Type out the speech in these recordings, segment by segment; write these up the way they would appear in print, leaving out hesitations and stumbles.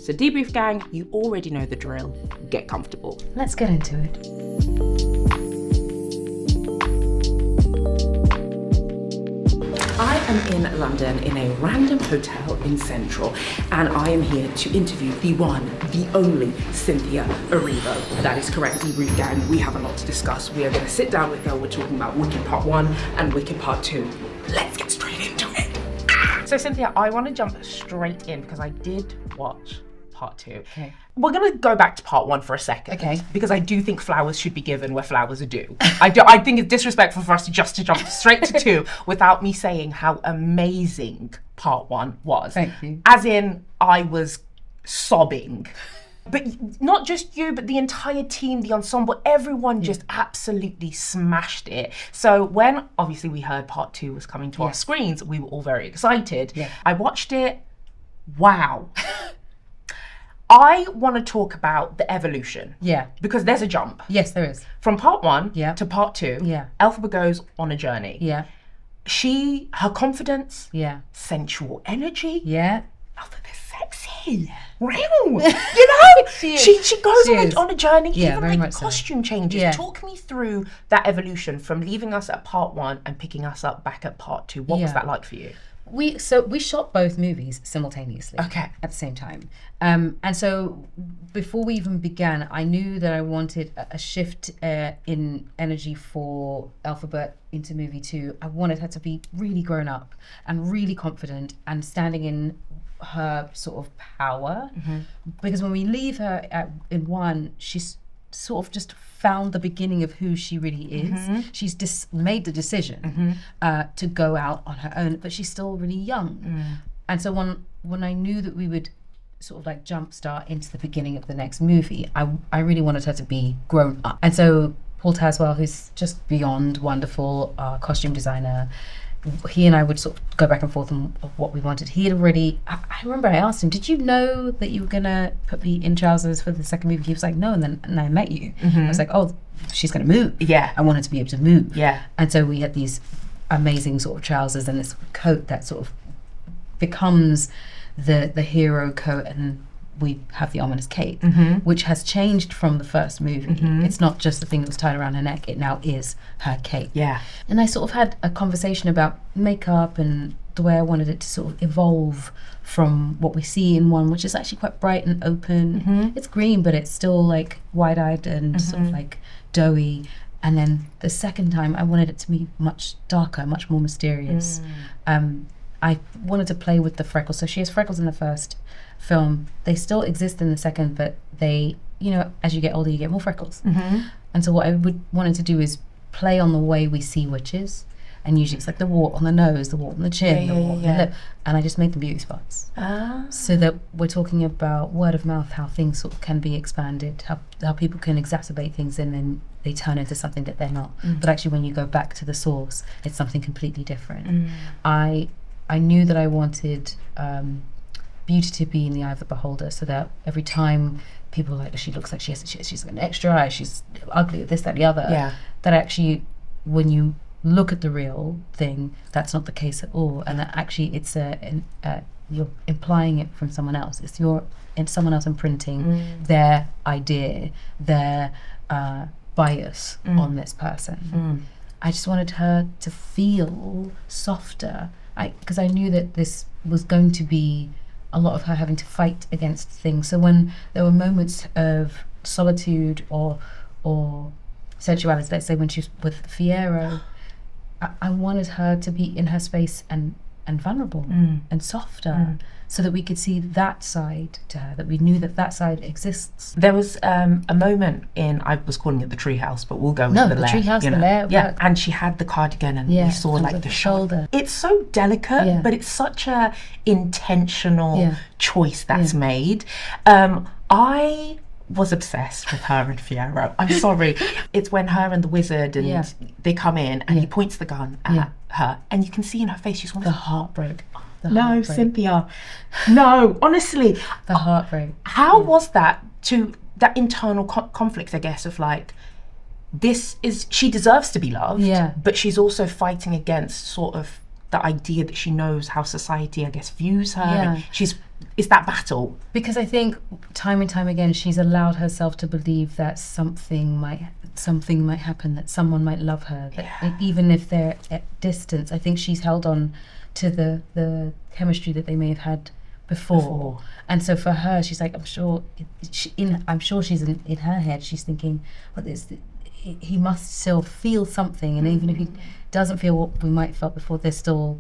So Debrief gang, you already know the drill. Get comfortable. Let's get into it. I am in London in a random hotel in Central, and I am here to interview the one, the only Cynthia Erivo. That is correct, Debrief gang. We have a lot to discuss. We are going to sit down with her. We're talking about Wicked Part 1 and Wicked Part 2. Let's get straight into it. So Cynthia, I want to jump straight in because I did watch Part 2. Okay. We're going to go back to Part 1 for a second. Okay. Because I do think flowers should be given where flowers are due. I think it's disrespectful for us to jump straight to 2 without me saying how amazing Part 1 was. Thank you. As in, I was sobbing. But not just you, but the entire team, the ensemble, everyone just absolutely smashed it. So when obviously we heard Part 2 was coming to our screens, we were all very excited. Yeah. I watched it. Wow. I want to talk about the evolution. Yeah. Because there's a jump. Yes, there is. From Part 1 Yeah. to Part 2, Yeah. Elphaba goes on a journey. Yeah. Her confidence, Yeah. sensual energy. Yeah. Elphaba's sexy. Wow. You know? She goes on a journey, Yeah, even very like much so. costume changes. Yeah. Talk me through that evolution from leaving us at Part 1 and picking us up back at Part 2. What was Yeah. that like for you? We shot both movies simultaneously. Okay. At the same time. And so before we even began, I knew that I wanted a shift in energy for Elphaba into movie 2. I wanted her to be really grown up and really confident and standing in her sort of power. Mm-hmm. Because when we leave her in 1, she's sort of just found the beginning of who she really is. Mm-hmm. She's made the decision to go out on her own, but she's still really young. Mm. And so when I knew that we would sort of like jumpstart into the beginning of the next movie, I really wanted her to be grown up. And so Paul Taswell, who's just beyond wonderful, costume designer, he and I would sort of go back and forth on what we wanted. He had already, I remember I asked him, did you know that you were going to put me in trousers for the second movie? He was like, no, and then I met you. Mm-hmm. I was like, oh, she's going to move. Yeah. I wanted to be able to move. Yeah. And so we had these amazing sort of trousers and this coat that sort of becomes the hero coat, and we have the ominous cape, which has changed from the first movie. Mm-hmm. It's not just the thing that was tied around her neck, it now is her cape. Yeah. And I sort of had a conversation about makeup and the way I wanted it to sort of evolve from what we see in 1, which is actually quite bright and open. Mm-hmm. It's green, but it's still like wide-eyed and sort of like doughy. And then the second time, I wanted it to be much darker, much more mysterious. I wanted to play with the freckles. So she has freckles in the first film. They still exist in the second, but they, you know, as you get older, you get more freckles. Mm-hmm. And so what I wanted to do is play on the way we see witches. And usually it's like the wart on the nose, the wart on the chin, the wart on the lip. And I just made them beauty spots. So that we're talking about word of mouth, how things sort of can be expanded, how people can exacerbate things and then they turn into something that they're not. Mm. But actually when you go back to the source, it's something completely different. Mm. I knew that I wanted beauty to be in the eye of the beholder, so that every time people are like, she looks like she's an extra eye, she's ugly, this, that, the other. Yeah. That actually, when you look at the real thing, that's not the case at all, and that actually it's you're implying it from someone else. It's someone else imprinting their idea, their bias on this person. I just wanted her to feel softer. Because I knew that this was going to be a lot of her having to fight against things. So when there were moments of solitude or sensuality, let's say when she was with Fiyero, I wanted her to be in her space and vulnerable and softer, so that we could see that side to her, that we knew that side exists. There was a moment I was calling it the treehouse, but we'll go with the lair. No, the treehouse, the lair. Yeah, and she had the cardigan and we saw like the shoulder. It's so delicate, but it's such a intentional choice that's made. I was obsessed with her and Fiyero. I'm sorry. It's when her and the wizard and they come in and he points the gun at her and you can see in her face she's one of the heartbreak. No, Cynthia. No, honestly. The heartbreak. How was that internal conflict, I guess, of like, she deserves to be loved, but she's also fighting against sort of the idea that she knows how society, I guess, views her. And she's that battle? Because I think time and time again she's allowed herself to believe that something might happen, that someone might love her, that even if they're at distance. I think she's held on to the chemistry that they may have had before. And so for her, she's like, I'm sure she's in her head, she's thinking, well, he must still feel something, and even if he doesn't feel what we might have felt before, there's still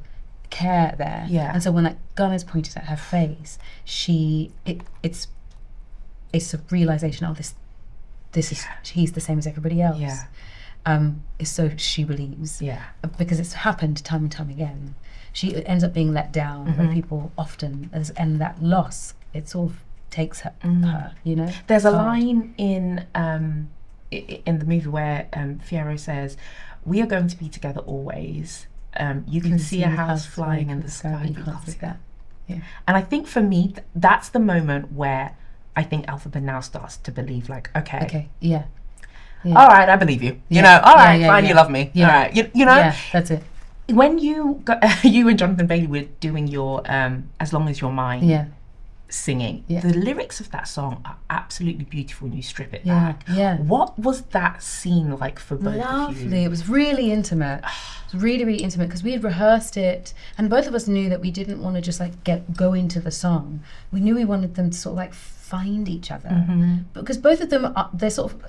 care there. And so when that gun is pointed at her face, it's a realization, oh, this is, he's the same as everybody else. So she believes, because it's happened time and time again. She ends up being let down by people often, and that loss, it sort of takes her, you know. There's a line in the movie where Fiyero says, "We are going to be together always. You can see a house flying in the sky, you can't see that." And I think for me, that's the moment where I think Elphaba now starts to believe, like, okay, all right, I believe you. You know, all right, fine, you love me. All right, you know, that's it. When you and Jonathan Bailey were doing your "As Long as You're Mine," singing, the lyrics of that song are absolutely beautiful when you strip it back. What was that scene like for both of you? Lovely. It was really intimate. It was really, really intimate, because we had rehearsed it, and both of us knew that we didn't want to just like go into the song. We knew we wanted them to sort of like find each other, because both of them they're sort of.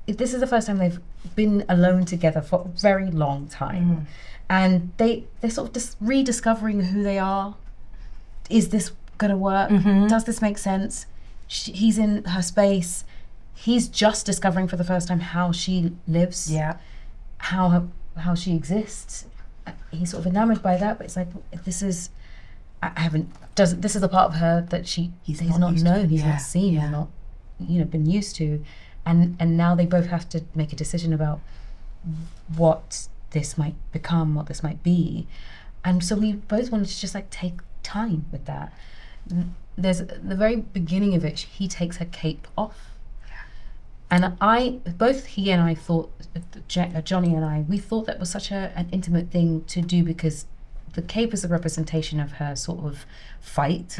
This is the first time they've been alone together for a very long time, and they're sort of just rediscovering who they are. Is this gonna work? Does this make sense? He's in her space. He's just discovering for the first time how she lives. How she exists. He's sort of enamored by that, but it's like, this is the part of her that he's not known, he's not seen, he's not, been used to, and now they both have to make a decision about what this might become, what this might be. And so we both wanted to just like take time with that. There's the very beginning of it, he takes her cape off, and both he and I thought, Johnny and I, we thought that was such an intimate thing to do, because the cape is a representation of her sort of fight,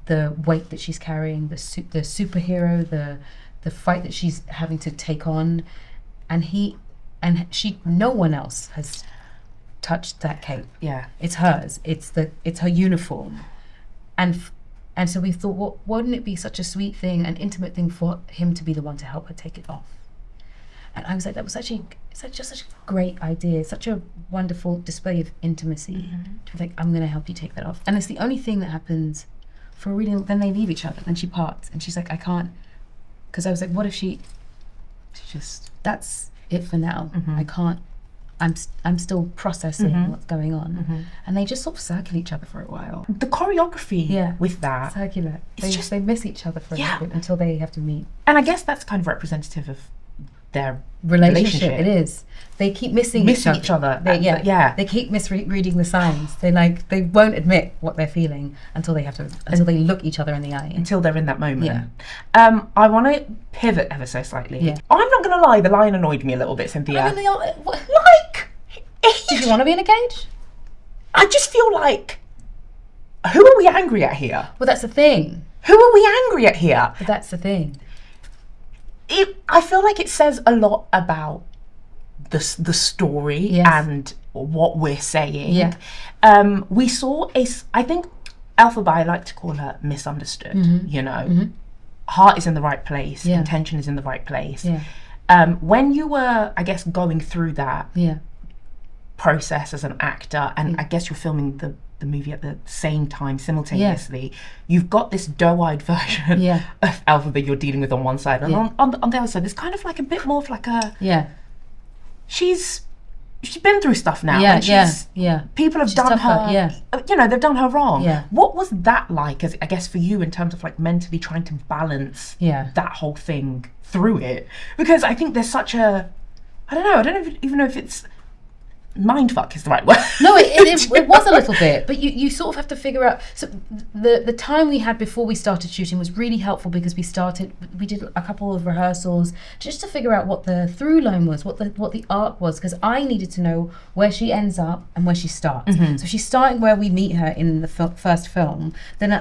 the weight that she's carrying, the superhero, the fight that she's having to take on, and no one else has touched that cape. It's hers. It's her uniform, and so we thought, well, wouldn't it be such a sweet thing, an intimate thing, for him to be the one to help her take it off? And I was like, that was just such a great idea, such a wonderful display of intimacy. To be like, I'm going to help you take that off. And it's the only thing that happens for a reading. Then they leave each other, and she parts, and she's like, I can't, because I was like, what if she just, that's it for now. I can't, I'm still processing what's going on. And they just sort of circle each other for a while. The choreography with that, circular. They miss each other for a little bit until they have to meet. And I guess that's kind of representative of their relationship. It is. They keep missing each other. They keep misreading the signs. They won't admit what they're feeling until they look each other in the eye. Until they're in that moment. I want to pivot ever so slightly. I'm not going to lie, the line annoyed me a little bit, Cynthia. Did you want to be in a cage? I just feel like, who are we angry at here? Well, that's the thing. Who are we angry at here? But that's the thing. I feel like it says a lot about the story and what we're saying. We saw I think Elphaba, I like to call her misunderstood. Heart is in the right place, intention is in the right place. When you were, I guess, going through that process as an actor, and I guess you're filming the movie at the same time simultaneously, you've got this doe-eyed version of Elphaba you're dealing with on one side, and on the other side there's kind of like a bit more of like a she's been through stuff now, and people have done her they've done her wrong. What was that like, as I guess, for you, in terms of like mentally trying to balance that whole thing through it? Because I think there's such a, I don't even know if it's mindfuck is the right word. No, it was a little bit, but you sort of have to figure out. So the time we had before we started shooting was really helpful because we did a couple of rehearsals just to figure out what the through line was, what the arc was, because I needed to know where she ends up and where she starts. So she's starting where we meet her in the first film. Then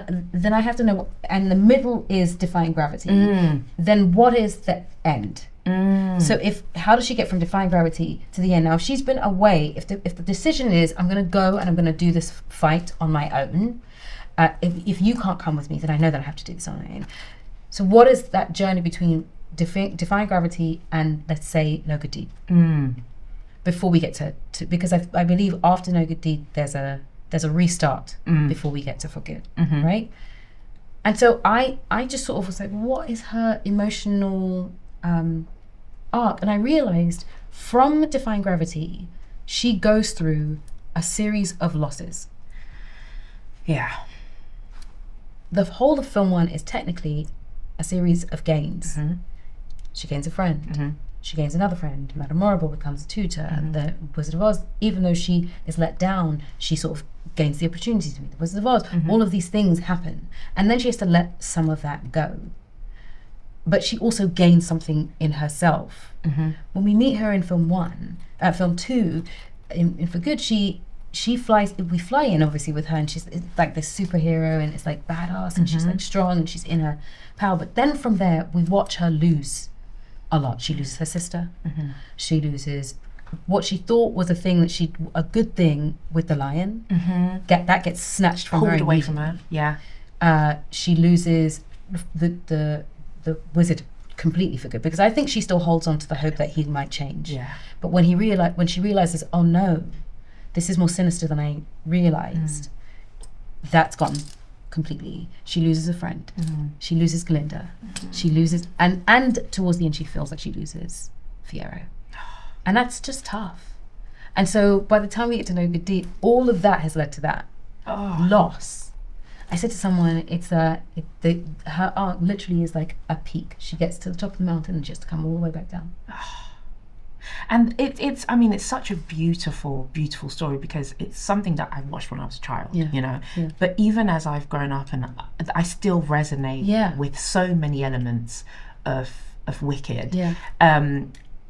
I have to know, and the middle is Defying Gravity. Then what is the end? So how does she get from Defying Gravity to the end? Now, if she's been away, if the decision is I'm going to go and I'm going to do this fight on my own, if you can't come with me, then I know that I have to do this on my own. So what is that journey between Defying Gravity and, let's say, No Good Deed? Before we get to because I believe after No Good Deed there's a restart before we get to Forgive, right? And so I just sort of was like, what is her emotional arc? And I realized from Defying Gravity, she goes through a series of losses. Yeah. The whole of film 1 is technically a series of gains. She gains a friend. She gains another friend. Madame Morrible becomes a tutor. The Wizard of Oz, even though she is let down, she sort of gains the opportunity to meet the Wizard of Oz. All of these things happen. And then she has to let some of that go. But she also gains something in herself. When we meet her in film 2, in For Good, we fly in obviously with her, and she's like this superhero, and it's like badass, and she's like strong, and she's in her power. But then from there, we watch her lose a lot. She loses her sister. She loses what she thought was a good thing with the lion. That gets snatched from her. Pulled away from her. Yeah. She loses the wizard completely for good, because I think she still holds on to the hope that he might change. Yeah. But when she realizes, oh no, this is more sinister than I realized, that's gone completely. She loses a friend. She loses Glinda. She loses, and towards the end she feels like she loses Fiyero. And that's just tough. And so by the time we get to No Good Deed, all of that has led to that loss. I said to someone, her arc literally is like a peak. She gets to the top of the mountain and she has to come all the way back down. And it's such a beautiful, beautiful story, because it's something that I watched when I was a child, you know. But even as I've grown up, and I still resonate with so many elements of Wicked.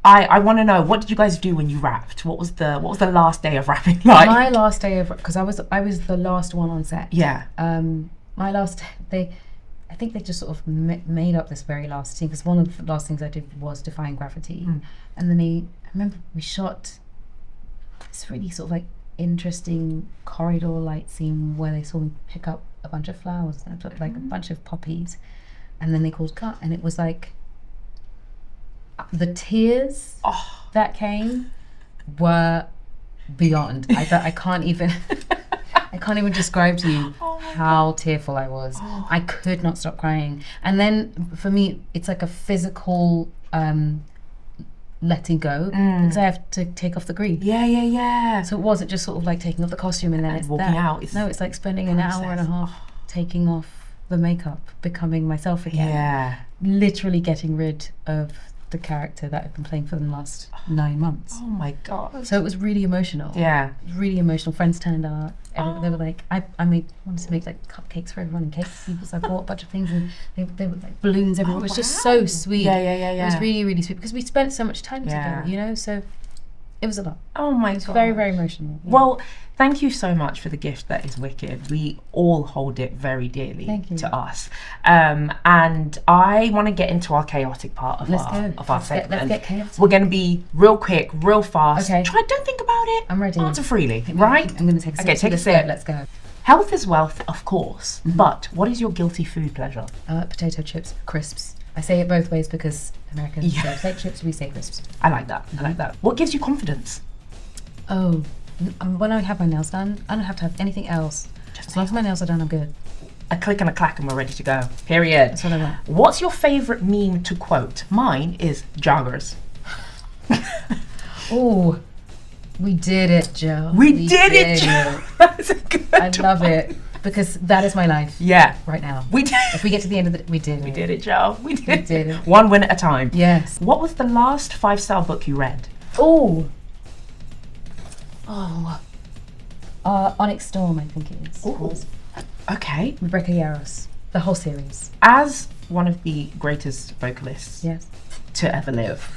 I want to know, what did you guys do when you rapped? What was the last day of rapping like? My last day of, because I was the last one on set. My last day, I think they just sort of made up this very last scene, because one of the last things I did was Defying Gravity. And then I remember we shot this really sort of like interesting corridor light scene where they saw me pick up a bunch of flowers, and I put like a bunch of poppies, and then they called cut, and it was like the tears that came were beyond. I can't even describe to you how tearful I was. I could not stop crying. And then for me, it's like a physical letting go, because I have to take off the grief. So it wasn't just sort of like taking off the costume and then it's walking out. It's like spending an hour and a half taking off the makeup, becoming myself again. Literally getting rid of the character that I've been playing for the last 9 months. Oh my God. So it was really emotional. Really emotional. Friends turned up. They were like, I wanted to make like cupcakes for everyone, and cakes for people, so I bought a bunch of things, and they were like balloons everywhere. It was just so sweet. It was really, really sweet, because we spent so much time together, you know, so it was a lot. Oh my God. Very, very emotional. Well, thank you so much for the gift that is Wicked. We all hold it very dearly to us. And I want to get into our chaotic part of our segment. Let's get chaotic. We're going to be real quick, real fast. Okay. Don't think about it. I'm ready. Answer freely, right? I'm going to take a sip. Okay, take a sip. Let's go. Health is wealth, of course. But what is your guilty food pleasure? Potato chips, crisps. I say it both ways because Americans say potato chips, we say crisps. I like that. What gives you confidence? Oh, when I have my nails done, I don't have to have anything else. Just as long as my nails are done, I'm good. A click and a clack and we're ready to go. Period. That's what I want. What's your favourite meme to quote? Mine is joggers. Oh, we did it, Joe. We did it, Joe. That's a good I love it, because that is my life. Right now. We did. If we get to the end of it, we did it, Joe. We did it. One win at a time. Yes. What was the last 5-star book you read? Oh. Oh. Onyx Storm, I think it is. Ooh. Okay. Rebecca Yarros. The whole series. As one of the greatest vocalists Yes. to ever live,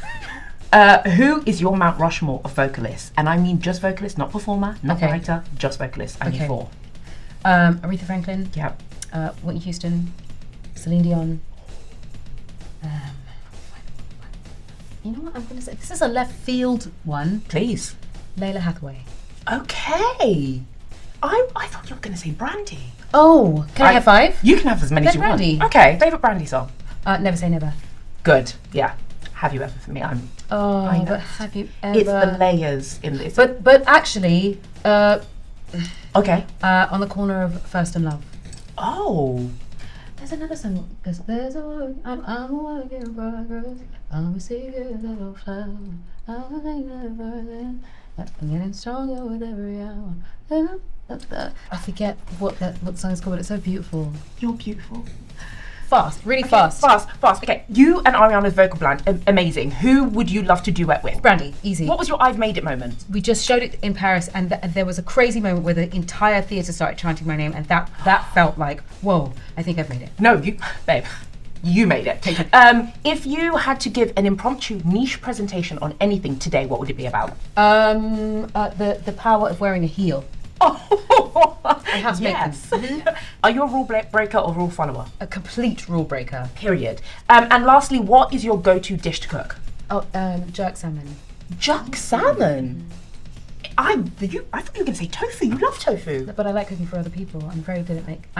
who is your Mount Rushmore of vocalists? And I mean just vocalist, not performer, not Okay. writer, just vocalist. I need Okay. 4. Aretha Franklin. Yep. Whitney Houston. Celine Dion. You know what I'm going to say? This is a left field one. Please. Layla Hathaway. Okay. I thought you were going to say Brandy. Oh, can I have 5? You can have as many as Then you Brandy. want. Okay. Favourite Brandy song? Never Say Never. Good. Yeah. Have you ever for me? I Oh, know. but have you ever? It's the layers in this. But actually, Okay. on the corner of First and Love. Oh. There's another song. Cause there's a work, I'm a work in progress. I'm a secret little flower. I'm a thing that I'm getting stronger with every hour. I forget what song is called. It's so beautiful. You're beautiful. Fast, really Okay, fast. Fast. Okay. You and Ariana's vocal blend, amazing. Who would you love to duet with? Brandy, easy. What was your I've made it moment? We just showed it in Paris, and there was a crazy moment where the entire theatre started chanting my name, and that felt like, whoa, I think I've made it. No, babe, you made it. If you had to give an impromptu niche presentation on anything today, what would it be about? The power of wearing a heel. Oh, And how to make them. Are you a rule breaker or rule follower? A complete rule breaker. Period. And lastly, what is your go-to dish to cook? Oh, jerk salmon. Jerk salmon. I thought you were going to say tofu. You love tofu. But I like cooking for other people. I'm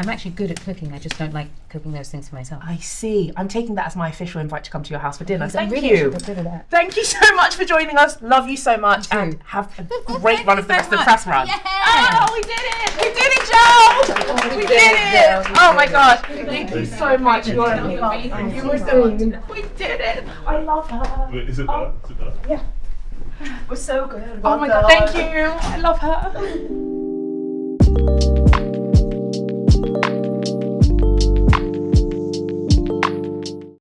actually good at cooking. I just don't like cooking those things for myself. I see. I'm taking that as my official invite to come to your house for dinner. Thank really you. good at that. Thank you so much for joining us. Love you so much. You too. And have a great run of the rest of the press run. Yeah. Oh, we did it. We did it, Joe. We did it. Oh my gosh. Thank you so much. You were so much. We did it. I love her. Wait, is it that? Is it that? Yeah. We're so good. Oh my God. Thank you. I love her.